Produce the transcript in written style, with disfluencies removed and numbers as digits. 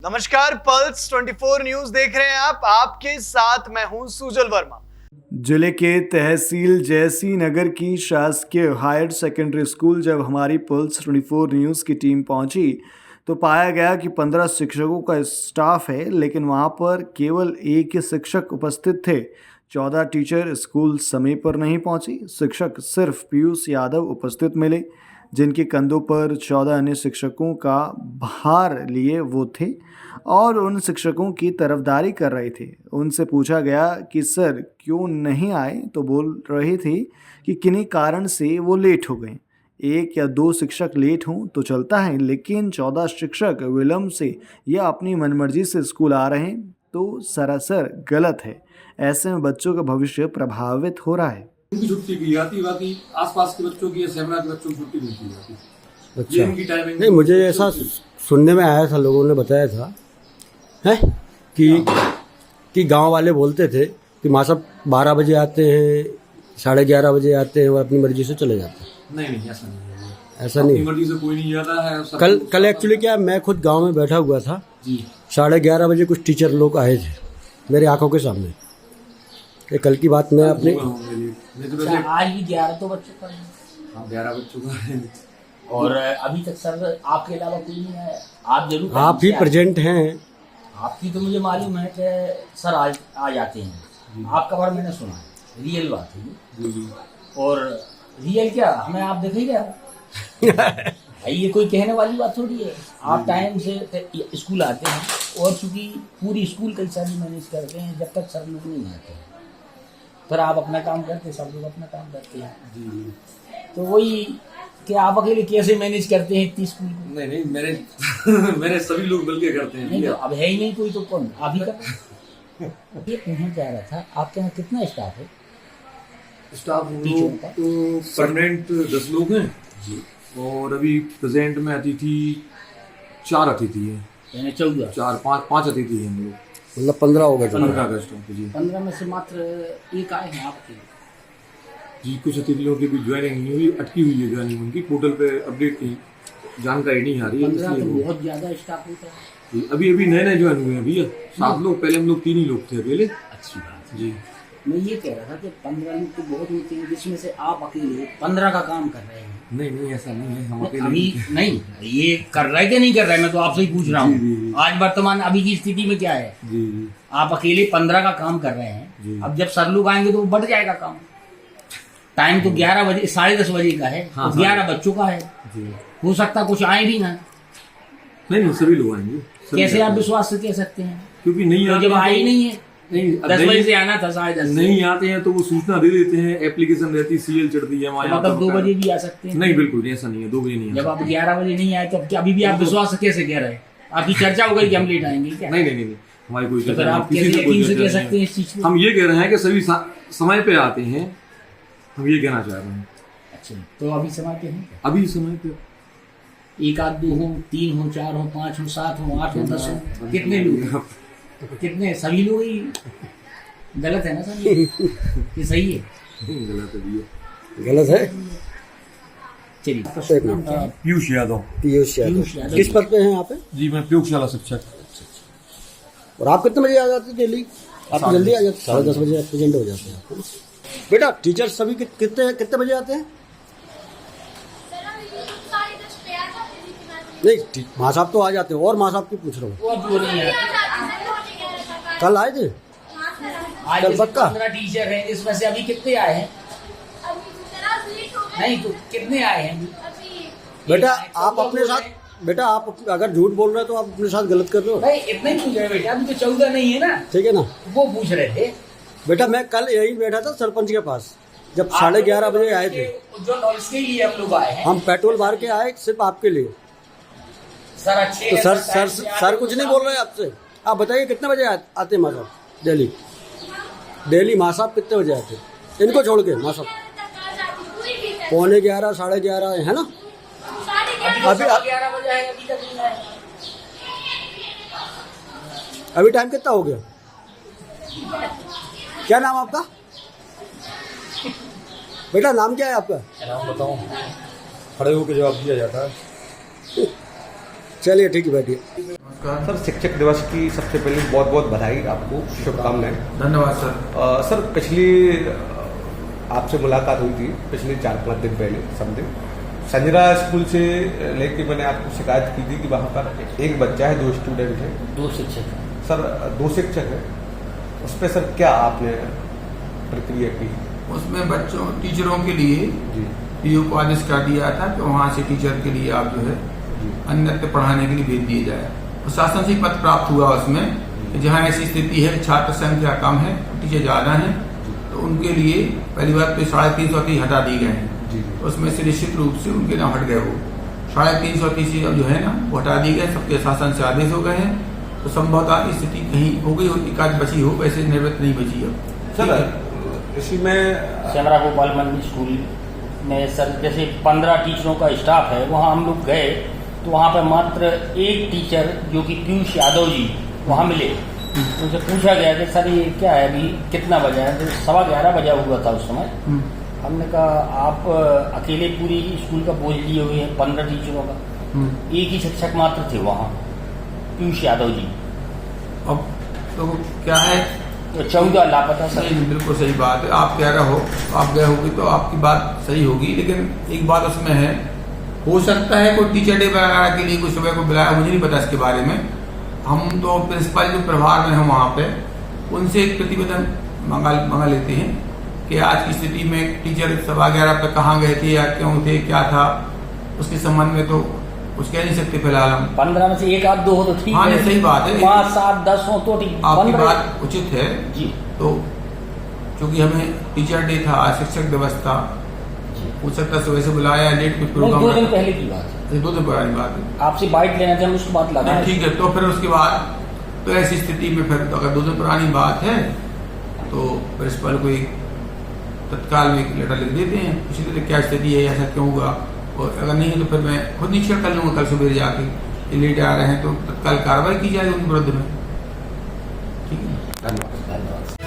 नमस्कार, pulse 24 news देख रहे हैं आप। आपके साथ मैं हूं सुजल वर्मा। जिले के तहसील जयसी नगर की शासकीय हायर सेकेंडरी स्कूल जब हमारी पल्स 24 न्यूज की टीम पहुंची तो पाया गया कि 15 शिक्षकों का स्टाफ है, लेकिन वहां पर केवल एक ही शिक्षक उपस्थित थे। 14 टीचर स्कूल समय पर नहीं पहुंची। शिक्षक सिर्फ पीयूष यादव उपस्थित मिले, जिनके कंधों पर 14 अन्य शिक्षकों का भार लिए वो थे और उन शिक्षकों की तरफदारी कर रहे थे। उनसे पूछा गया कि सर क्यों नहीं आए, तो बोल रहे थे कि किन्हीं कारण से वो लेट हो गए। 1 या 2 शिक्षक लेट हों तो चलता है, लेकिन 14 शिक्षक विलम्ब से या अपनी मनमर्जी से स्कूल आ रहे हैं तो सरासर गलत है। ऐसे में बच्चों का भविष्य प्रभावित हो रहा है। उनकी छुट्टी की जाती, बाकी आसपास के बच्चों की या सेमरा के बच्चों की छुट्टी नहीं की जाती। अच्छा, उनकी टाइमिंग नहीं, मुझे ऐसा सुनने में आया था, लोगों ने बताया था है कि गांव वाले बोलते थे कि माँ साहब 12 बजे आते हैं, 11:30 बजे आते हैं और अपनी मर्जी से चले जाते हैं। नहीं, ऐसा नहीं है। ऐसा नहीं, अपनी मर्जी से कोई नहीं जाता है। कल एक्चुअली क्या, मैं खुद गांव में बैठा हुआ था जी। 11:30 बजे कुछ टीचर लोग आए थे मेरे आंखों के सामने। ये कल की बात मैं अपने आज भी 11 तो बज चुका है। हाँ, 11 बज चुका है और अभी तक सर आपके अलावा कोई नहीं आया। आप जरूर आप ही प्रेजेंट हैं। आपकी तो मुझे मालूम है कि सर आज आ जाते हैं। आपका बार मैंने सुना है, रियल बात है ये। और रियल क्या, हमें आप देखे क्या भाई, ये कोई कहने वाली बात थोड़ी है। आप टाइम से स्कूल आते हैं और चूंकि पूरी स्कूल कई सारी मैनेज करते हैं, जब तक सर लोग नहीं आते हैं फिर आप अपना काम करते हैं, सब लोग अपना काम करते हैं। तो वही कि आप अकेले कैसे मैनेज करते हैं इतनी स्कूल को? नहीं, मेरे सभी लोग मिलके करते हैं। नहीं तो अब है ही नहीं कोई, तो कौन आप ही कर। ये पूछना चाह रहा था, आपके यहाँ कितना स्टाफ है? स्टाफ टीचरों का तो परमानेंट 10 लोग हैं जी, और अभी प्रेजेंट में अतिथि 4 अतिथि हैं, यानी 14 5 अतिथि हैं हम लोग। मतलब 15 हो गए। 15 अगस्त जी। 15 में से मात्र एक आए हैं आपके। जी, कुछ अतिथियों की भी ज्वाइनिंग नहीं हुई, अटकी हुई है ज्वाइनिंग उनकी। पोर्टल पे अपडेट की जानकारी नहीं आ रही है, 15 इसलिए तो वो बहुत ज्यादा स्टाफ होता है जी। अभी नए ज्वाइन हुए हैं भैया, 7 लोग। पहले हम लोग 3 ही लोग थे अकेले। अच्छी बात जी। मैं ये कह रहा था कि 15 लोग तो बहुत होते हैं, जिसमें से आप अकेले 15 का काम कर रहे हैं। नहीं, ऐसा नहीं है, हम अकेले अभी नहीं, ये कर रहा है कि नहीं कर रहा है, मैं तो आपसे ही पूछ रहा हूँ। आज वर्तमान अभी की स्थिति में क्या है? जी। आप अकेले 15 का काम कर रहे हैं। अब जब सर लोग आएंगे तो वो बढ़ जाएगा काम। टाइम तो 11 बजे 10:30 बजे का है। हाँ, तो 11 बज चुका है जी। हो सकता कुछ आए भी ना। नहीं, सभी लोग आएंगे। कैसे आप विश्वास से कह सकते हैं? क्योंकि नहीं तो आते जब आए ही नहीं है, नहीं 10 बजे से आना था, 10:30 नहीं आते हैं तो वो सूचना दे देते हैं, एप्लीकेशन रहती है, सीएल चढ़ती है हमारे यहाँ। मतलब 2 बजे भी आ सकते हैं? नहीं, बिल्कुल ऐसा नहीं है, 2 बजे नहीं। जब आप 11 बजे नहीं आए तो अभी भी आप विश्वास से कैसे कह रहे हैं? आपकी चर्चा हो गई कि हम लेट आएंगे क्या? नहीं, हमारी कोई तो फिर आप कैसे यकीन से कह सकते हैं इस चीज को? हम ये कह रहे हैं कि सभी समय पे आते हैं, हम ये कहना चाह रहे हैं। अच्छा, तो अभी समय पे हैं? अभी समय पे 1 आध 2 हो, 3 हो, 4 हो, 5 हो, 7 हो, 8 हो, 10 हो, कितने लोग? कितने? सभी लोग ही गलत है ना सर? ये सही है? गलत है भैया, गलत है। चलिए, पीयूष यादव। पीयूष यादव किस पद पे हैं यहाँ पे? जी, मैं प्रयोगशाला शिक्षक। और आप कितने बजे आ जाते हैं डेली? आप जल्दी आ जाते? 10:30 बजे प्रेजेंट हो जाते हैं। बेटा टीचर सभी कितने बजे आते हैं? नहीं, माँ साहब तो आ जाते हैं, और माँ साहब की पूछ रहा हूँ। वो नहीं है। कल आए थे? आज कल पक्का? 15 टीचर हैं, इसमें से अभी कितने आए हैं? नहीं तो कितने आए हैं? बेटा आप अपने साथ, बेटा आप अगर झूठ बोल रहे हो तो आप अपने साथ गलत कर रहे हो। नहीं, इतना ही पूछ रहे बेटा, अभी तो 14 नहीं है ना। ठीक है ना? वो पूछ रहे थे बेटा। मैं कल यही बैठा था सरपंच के पास, जब 11:30 बजे आए थे। जो नॉलेज के लिए हम लोग आए हैं। हम पेट्रोल भर के आए सिर्फ आपके लिए। सर अच्छे तो सर कुछ नहीं बोल रहे आपसे। आप बताइए कितने बजे आते माँ साहब डेली? माँ साहब कितने बजे आते? इनको छोड़ के माँ साहब 11:15, 11:30 है ना? अभी 11 बजे है, अभी तक नहीं आए। अभी टाइम कितना हो गया? क्या नाम आपका? बेटा नाम क्या है आपका? नाम बताओ, खड़े होकर जवाब दिया जाता है। चलिए ठीक है, बैठिए। सर शिक्षक दिवस की सबसे पहले बहुत बहुत बधाई, आपको शुभकामनाएं। धन्यवाद सर। सर पिछली आपसे मुलाकात हुई थी पिछले 4-5 दिन पहले समथिंग, संजरा स्कूल से लेके मैंने आपको शिकायत की थी कि वहाँ पर एक बच्चा है, 2 स्टूडेंट हैं, 2 शिक्षक हैं। सर 2 शिक्षक हैं, उस पर सर क्या आपने प्रक्रिया की? उसमें बच्चों टीचरों के लिए जी पीओ को आदेश कर दिया था कि वहाँ से टीचर के लिए आप जो है अन्यत्र पढ़ाने के लिए भेज दिए जाए। प्रशासन से पत्र प्राप्त हुआ उसमें कि जहाँ ऐसी स्थिति है, छात्र संख्या कम है, टीचर ज़्यादा हैं, तो उनके लिए पहली बार तो 350 हटा दिए गए हैं। तो उसमें से निश्चित रूप से उनके नाम हट गए, वो 350 अब जो है ना वो हटा दिए गए, सबके शासन से आदेश हो गए हैं। तो संभवतः स्थिति कहीं हो गई हो, एकाध बची हो, वैसे निवृत्त नहीं बची अब। सर इसी में सेमरा गोपाल मंदिर स्कूल में सर जैसे 15 टीचरों का स्टाफ है, वहाँ हम लोग गए तो वहाँ पर मात्र एक टीचर जो कि पीयूष यादव जी वहाँ मिले। तो उनसे पूछा गया कि सर ये क्या है, अभी कितना बजा है? तो 11:15 बजा हुआ था उस समय। हमने कहा आप अकेले पूरी स्कूल का बोझ लिए हुए हैं, 15 टीचरों का, एक ही शिक्षक मात्र थे वहाँ, पीयूष यादव जी। अब तो क्या है, तो 14 लापता सर। नहीं, बिल्कुल सही बात है। आप कह रहे हो, आप गए होगी तो आपकी बात सही होगी, लेकिन एक बात उसमें है, हो सकता है कोई टीचर डे वगैरह के लिए कोई सुबह को बुलाया, मुझे नहीं पता इसके बारे में। हम तो प्रिंसिपल जो प्रभार में हैं वहाँ पे, उनसे एक प्रतिवेदन मंगा लेते हैं कि आज की स्थिति में टीचर 11:15 पे कहाँ गए थे या क्यों थे, क्या था, उसके संबंध में तो कुछ कह नहीं सकते फिलहाल हम। 15 में से 1-2 हो तो ठीक हाँ, है, सही बात है, 5, 7, 10 हो तो ठीक। आपकी 15 बात उचित है जी। तो क्योंकि हमें टीचर डे था, शिक्षक दिवस था, हो सकता है सुबह से बुलाया, लेट कुछ प्रोग्राम, 2 दिन पहले की बात है, 2 दिन पुरानी बात है। आपसे बाइट लेना थे, हम उसके बाद लगा। ठीक है, तो फिर उसके बाद तो ऐसी स्थिति में फिर तो अगर 2 दिन पुरानी बात है तो प्रिंसिपल को एक तत्काल में एक लेटर लिख देते हैं, पूछ लेते क्या स्थिति है, ऐसा क्यों हुआ, और अगर नहीं है तो फिर मैं खुद निरीक्षण कर लूँगा कल सुबह जाके, ये लेट आ रहे हैं तो तत्काल कार्रवाई की जाएगी उनके विरुद्ध में। ठीक है, धन्यवाद। धन्यवाद।